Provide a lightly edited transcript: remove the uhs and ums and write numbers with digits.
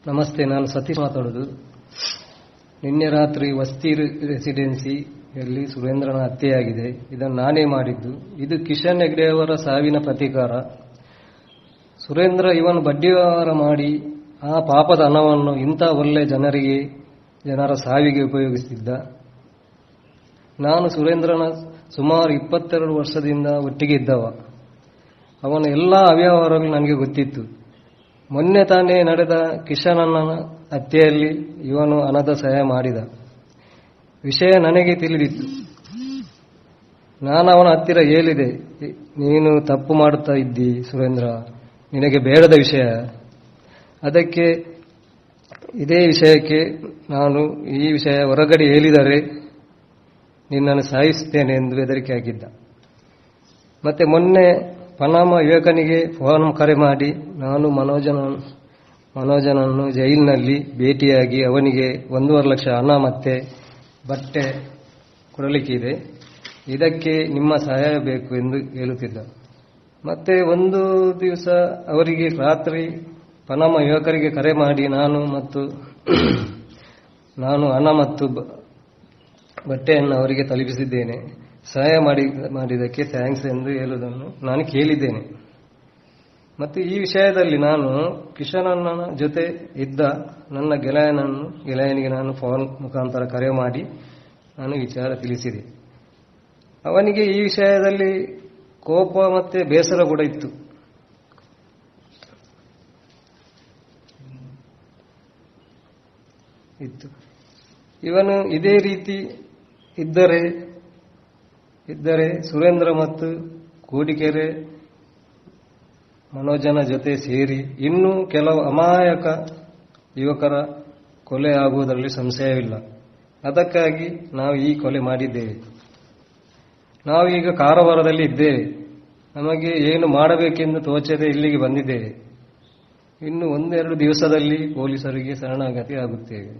ನಮಸ್ತೆ, ನಾನು ಸತೀಶ್ ಮಾತಾಡೋದು. ನಿನ್ನೆ ರಾತ್ರಿ ವಸ್ತಿ ರೆಸಿಡೆನ್ಸಿಯಲ್ಲಿ ಸುರೇಂದ್ರನ ಹತ್ಯೆಯಾಗಿದೆ. ಇದನ್ನು ನಾನೇ ಮಾಡಿದ್ದು. ಇದು ಕಿಶನ್ ಹೆಗ್ಡೆ ಅವರ ಸಾವಿನ ಪ್ರತೀಕಾರ. ಸುರೇಂದ್ರ ಇವನು ಬಡ್ಡಿ ವ್ಯವಹಾರ ಮಾಡಿ ಆ ಪಾಪದ ಹಣವನ್ನು ಇಂಥ ಒಳ್ಳೆ ಜನರ ಸಾವಿಗೆ ಉಪಯೋಗಿಸುತ್ತಿದ್ದ. ನಾನು ಸುರೇಂದ್ರನ ಸುಮಾರು 22 ವರ್ಷದಿಂದ ಒಟ್ಟಿಗೆ ಇದ್ದವ. ಅವನ ಎಲ್ಲ ಅವ್ಯವಹಾರಗಳು ನನಗೆ ಗೊತ್ತಿತ್ತು. ಮೊನ್ನೆ ತಾನೇ ನಡೆದ ಕಿಶನನ ಹತ್ಯೆಯಲ್ಲಿ ಇವನು ಹಣದ ಸಹಾಯ ಮಾಡಿದ ವಿಷಯ ನನಗೆ ತಿಳಿದಿತ್ತು. ನಾನು ಅವನ ಹತ್ತಿರ ಹೇಳಿದೆ, ನೀನು ತಪ್ಪು ಮಾಡುತ್ತಾ ಇದ್ದಿ ಸುರೇಂದ್ರ, ನಿನಗೆ ಬೇಡದ ವಿಷಯ. ಅದಕ್ಕೆ ಇದೇ ವಿಷಯಕ್ಕೆ ನಾನು ಈ ವಿಷಯ ಹೊರಗಡೆ ಹೇಳಿದರೆ ನಿನ್ನನ್ನು ಸಾಯಿಸುತ್ತೇನೆ ಎಂದು ಬೆದರಿಕೆ ಹಾಕಿದ್ದ. ಮತ್ತೆ ಮೊನ್ನೆ ಪನಾಮ ಯುವಕನಿಗೆ ಫೋನ್ ಕರೆ ಮಾಡಿ ನಾನು ಮನೋಜನನ್ನು ಜೈಲಿನಲ್ಲಿ ಭೇಟಿಯಾಗಿ ಅವನಿಗೆ 1.5 ಲಕ್ಷ ಹಣ ಮತ್ತೆ ಬಟ್ಟೆ ಕೊಡಲಿಕ್ಕಿದೆ, ಇದಕ್ಕೆ ನಿಮ್ಮ ಸಹಾಯ ಬೇಕು ಎಂದು ಹೇಳುತ್ತಿದ್ದ. ಮತ್ತೆ ಒಂದು ದಿವಸ ಅವರಿಗೆ ರಾತ್ರಿ ಪನಾಮ ಯುವಕರಿಗೆ ಕರೆ ಮಾಡಿ ನಾನು ಹಣ ಮತ್ತು ಬಟ್ಟೆಯನ್ನು ಅವರಿಗೆ ತಲುಪಿಸಿದ್ದೇನೆ, ಸಹಾಯ ಮಾಡಿದ್ದಕ್ಕೆ ಥ್ಯಾಂಕ್ಸ್ ಎಂದು ಹೇಳುವುದನ್ನು ನಾನು ಕೇಳಿದ್ದೇನೆ. ಮತ್ತು ಈ ವಿಷಯದಲ್ಲಿ ನಾನು ಕಿಶನನ ಜೊತೆ ಇದ್ದ ನನ್ನ ಗೆಳೆಯನಿಗೆ ನಾನು ಫೋನ್ ಮುಖಾಂತರ ಕರೆ ಮಾಡಿ ನಾನು ವಿಚಾರ ತಿಳಿಸಿದೆ. ಅವನಿಗೆ ಈ ವಿಷಯದಲ್ಲಿ ಕೋಪ ಮತ್ತೆ ಬೇಸರ ಕೂಡ ಇತ್ತು. ಇವನು ಇದೇ ರೀತಿ ಇದ್ದರೆ ಸುರೇಂದ್ರ ಮತ್ತು ಕೋಡಿಕೆರೆ ಮನೋಜನ ಜೊತೆ ಸೇರಿ ಇನ್ನೂ ಕೆಲವು ಅಮಾಯಕ ಯುವಕರ ಕೊಲೆ ಆಗುವುದರಲ್ಲಿ ಸಂಶಯವಿಲ್ಲ. ಅದಕ್ಕಾಗಿ ನಾವು ಈ ಕೊಲೆ ಮಾಡಿದ್ದೇವೆ. ನಾವು ಈಗ ಕಾರವಾರದಲ್ಲಿ ಇದ್ದೇವೆ. ನಮಗೆ ಏನು ಮಾಡಬೇಕೆಂದು ತೋಚದೆ ಇಲ್ಲಿಗೆ ಬಂದಿದ್ದೇವೆ. ಇನ್ನು 1-2 ದಿವಸದಲ್ಲಿ ಪೊಲೀಸರಿಗೆ ಶರಣಾಗತಿ ಆಗುತ್ತೇವೆ.